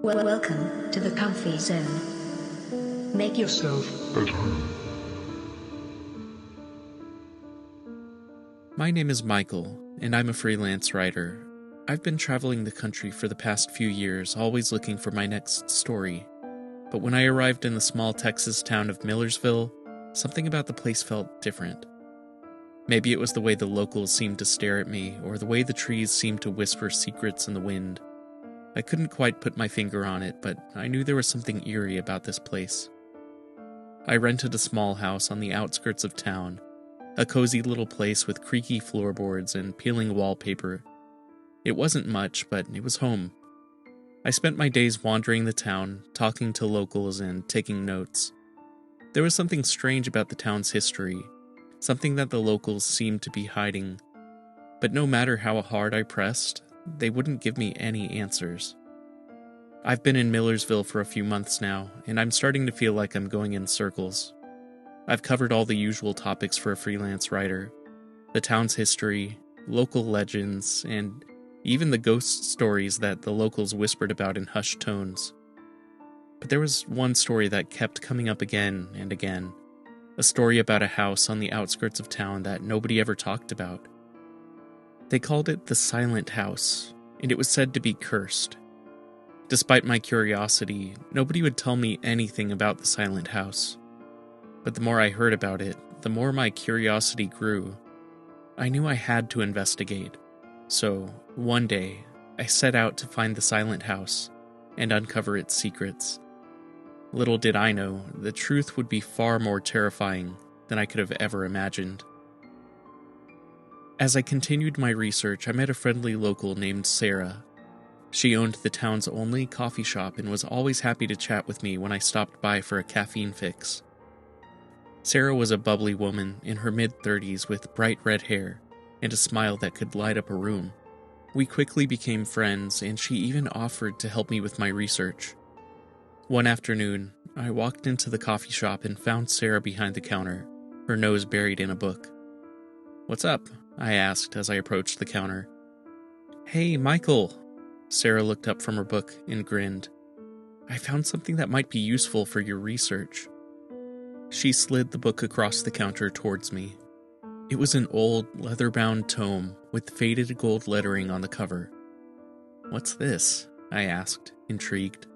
Welcome to the comfy zone. Make yourself at home. My name is Michael, and I'm a freelance writer. I've been traveling the country for the past few years, always looking for my next story. But when I arrived in the small Texas town of Millersville, something about the place felt different. Maybe it was the way the locals seemed to stare at me, or the way the trees seemed to whisper secrets in the wind. I couldn't quite put my finger on it, but I knew there was something eerie about this place. I rented a small house on the outskirts of town, a cozy little place with creaky floorboards and peeling wallpaper. It wasn't much, but it was home. I spent my days wandering the town, talking to locals and taking notes. There was something strange about the town's history, something that the locals seemed to be hiding. But no matter how hard I pressed, they wouldn't give me any answers. I've been in Millersville for a few months now, and I'm starting to feel like I'm going in circles. I've covered all the usual topics for a freelance writer: the town's history, local legends, and even the ghost stories that the locals whispered about in hushed tones. But there was one story that kept coming up again and again, a story about a house on the outskirts of town that nobody ever talked about. They called it the Silent House, and it was said to be cursed. Despite my curiosity, nobody would tell me anything about the Silent House. But the more I heard about it, the more my curiosity grew. I knew I had to investigate. So, one day, I set out to find the Silent House and uncover its secrets. Little did I know, the truth would be far more terrifying than I could have ever imagined. As I continued my research, I met a friendly local named Sarah. She owned the town's only coffee shop and was always happy to chat with me when I stopped by for a caffeine fix. Sarah was a bubbly woman in her mid-30s with bright red hair and a smile that could light up a room. We quickly became friends, and she even offered to help me with my research. One afternoon, I walked into the coffee shop and found Sarah behind the counter, her nose buried in a book. "What's up?" I asked as I approached the counter. "Hey, Michael!" Sarah looked up from her book and grinned. "I found something that might be useful for your research." She slid the book across the counter towards me. It was an old, leather-bound tome with faded gold lettering on the cover. "What's this?" I asked, intrigued.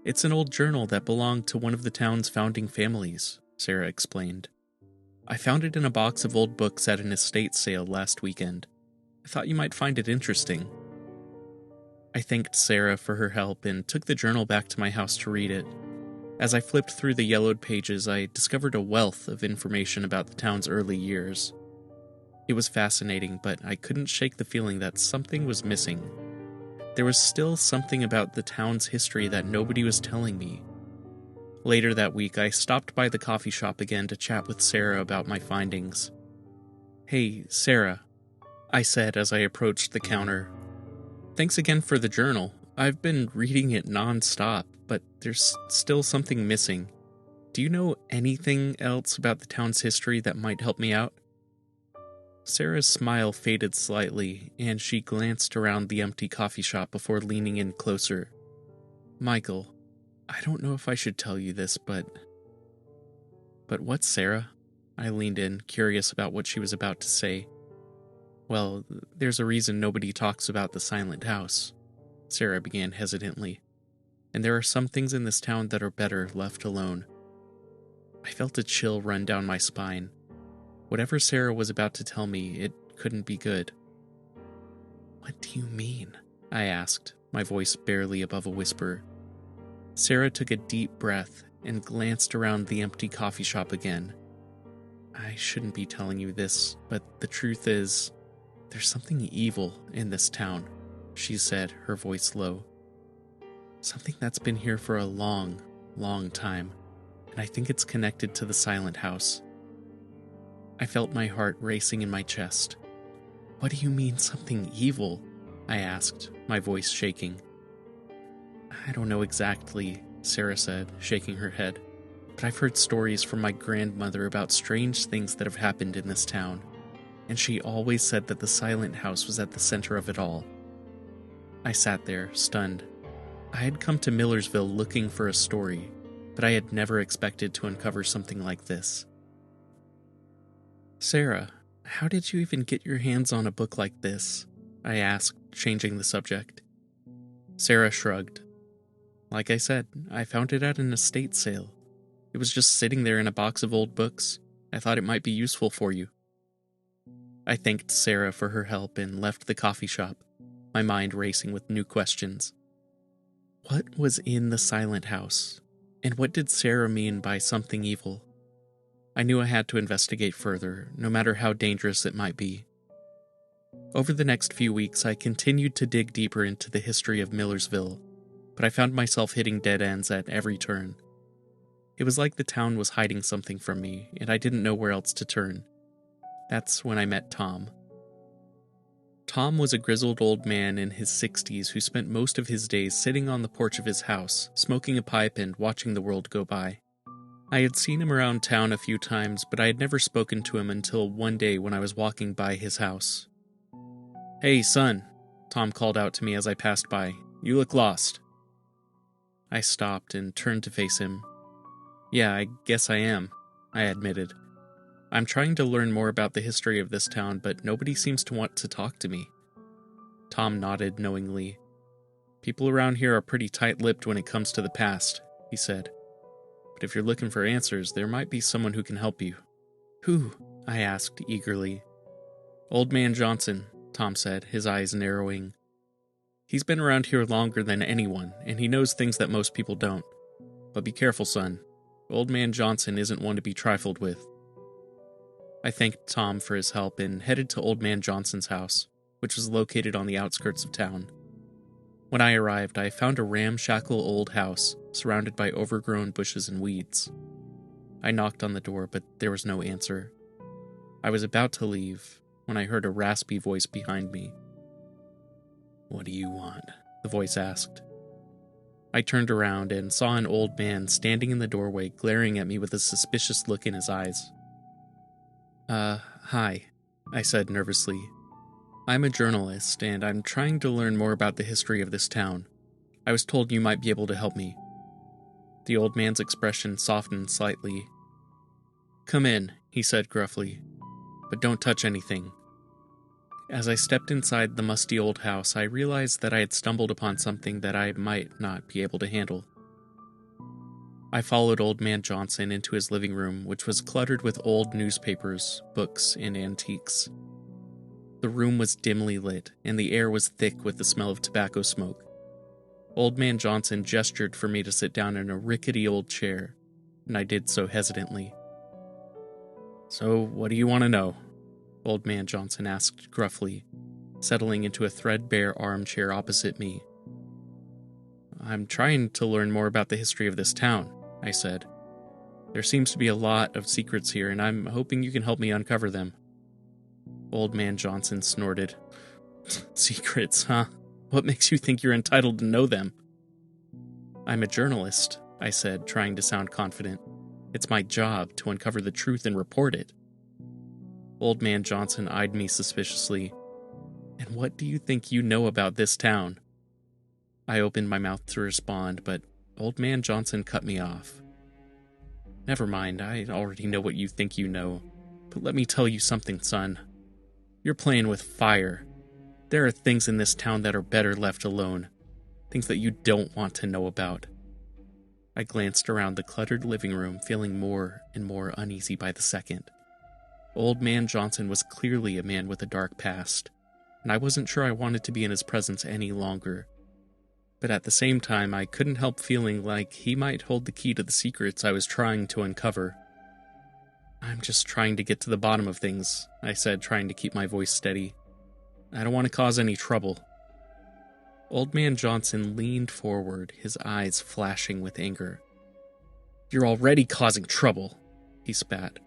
"It's an old journal that belonged to one of the town's founding families," Sarah explained. "I found it in a box of old books at an estate sale last weekend. I thought you might find it interesting." I thanked Sarah for her help and took the journal back to my house to read it. As I flipped through the yellowed pages, I discovered a wealth of information about the town's early years. It was fascinating, but I couldn't shake the feeling that something was missing. There was still something about the town's history that nobody was telling me. Later that week, I stopped by the coffee shop again to chat with Sarah about my findings. "Hey, Sarah," I said as I approached the counter. "Thanks again for the journal. I've been reading it non-stop, but there's still something missing. Do you know anything else about the town's history that might help me out?" Sarah's smile faded slightly, and she glanced around the empty coffee shop before leaning in closer. "Michael, I don't know if I should tell you this, but what, Sarah?" I leaned in, curious about what she was about to say. "Well, there's a reason nobody talks about the Silent House," Sarah began hesitantly. "And there are some things in this town that are better left alone." I felt a chill run down my spine. Whatever Sarah was about to tell me, it couldn't be good. "What do you mean?" I asked, my voice barely above a whisper. Sarah took a deep breath and glanced around the empty coffee shop again. "I shouldn't be telling you this, but the truth is, there's something evil in this town," she said, her voice low. "Something that's been here for a long, long time, and I think it's connected to the Silent House." I felt my heart racing in my chest. "What do you mean, something evil?" I asked, my voice shaking. "I don't know exactly," Sarah said, shaking her head, "but I've heard stories from my grandmother about strange things that have happened in this town, and she always said that the Silent House was at the center of it all." I sat there, stunned. I had come to Millersville looking for a story, but I had never expected to uncover something like this. Sarah, how did you even get your hands on a book like this? I asked, changing the subject. Sarah shrugged. Like I said, I found it at an estate sale. It was just sitting there in a box of old books. I thought it might be useful for you. I thanked Sarah for her help and left the coffee shop, my mind racing with new questions. What was in the silent house? And what did Sarah mean by something evil? I knew I had to investigate further, no matter how dangerous it might be. Over the next few weeks, I continued to dig deeper into the history of Millersville, but I found myself hitting dead ends at every turn. It was like the town was hiding something from me, and I didn't know where else to turn. That's when I met Tom. Tom was a grizzled old man in his 60s who spent most of his days sitting on the porch of his house, smoking a pipe and watching the world go by. I had seen him around town a few times, but I had never spoken to him until one day when I was walking by his house. "Hey, son," Tom called out to me as I passed by. "You look lost." I stopped and turned to face him. "Yeah, I guess I am," I admitted. "I'm trying to learn more about the history of this town, but nobody seems to want to talk to me." Tom nodded knowingly. "People around here are pretty tight-lipped when it comes to the past," he said. "But if you're looking for answers, there might be someone who can help you." "Who?" I asked eagerly. "Old Man Johnson," Tom said, his eyes narrowing. "He's been around here longer than anyone, and he knows things that most people don't. But be careful, son. Old Man Johnson isn't one to be trifled with." I thanked Tom for his help and headed to Old Man Johnson's house, which was located on the outskirts of town. When I arrived, I found a ramshackle old house, surrounded by overgrown bushes and weeds. I knocked on the door, but there was no answer. I was about to leave when I heard a raspy voice behind me. "What do you want?" the voice asked. I turned around and saw an old man standing in the doorway, glaring at me with a suspicious look in his eyes. Hi," I said nervously. "I'm a journalist, and I'm trying to learn more about the history of this town. I was told you might be able to help me." The old man's expression softened slightly. "Come in," he said gruffly, "but don't touch anything." As I stepped inside the musty old house, I realized that I had stumbled upon something that I might not be able to handle. I followed Old Man Johnson into his living room, which was cluttered with old newspapers, books, and antiques. The room was dimly lit, and the air was thick with the smell of tobacco smoke. Old Man Johnson gestured for me to sit down in a rickety old chair, and I did so hesitantly. "So, what do you want to know?" Old Man Johnson asked gruffly, settling into a threadbare armchair opposite me. "I'm trying to learn more about the history of this town," I said. "There seems to be a lot of secrets here, and I'm hoping you can help me uncover them." Old Man Johnson snorted. "Secrets, huh? What makes you think you're entitled to know them?" "I'm a journalist," I said, trying to sound confident. "It's my job to uncover the truth and report it." Old Man Johnson eyed me suspiciously. "And what do you think you know about this town?" I opened my mouth to respond, but Old Man Johnson cut me off. "Never mind, I already know what you think you know. But let me tell you something, son. You're playing with fire. There are things in this town that are better left alone. Things that you don't want to know about." I glanced around the cluttered living room, feeling more and more uneasy by the second. Old Man Johnson was clearly a man with a dark past, and I wasn't sure I wanted to be in his presence any longer. But at the same time, I couldn't help feeling like he might hold the key to the secrets I was trying to uncover. "I'm just trying to get to the bottom of things," I said, trying to keep my voice steady. "I don't want to cause any trouble." Old Man Johnson leaned forward, his eyes flashing with anger. "You're already causing trouble," he spat.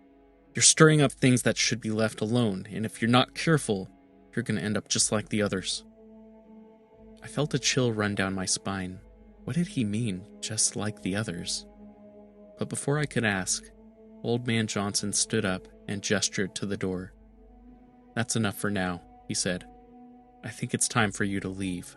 "You're stirring up things that should be left alone, and if you're not careful, you're going to end up just like the others." I felt a chill run down my spine. What did he mean, just like the others? But before I could ask, Old Man Johnson stood up and gestured to the door. "That's enough for now," he said. "I think it's time for you to leave."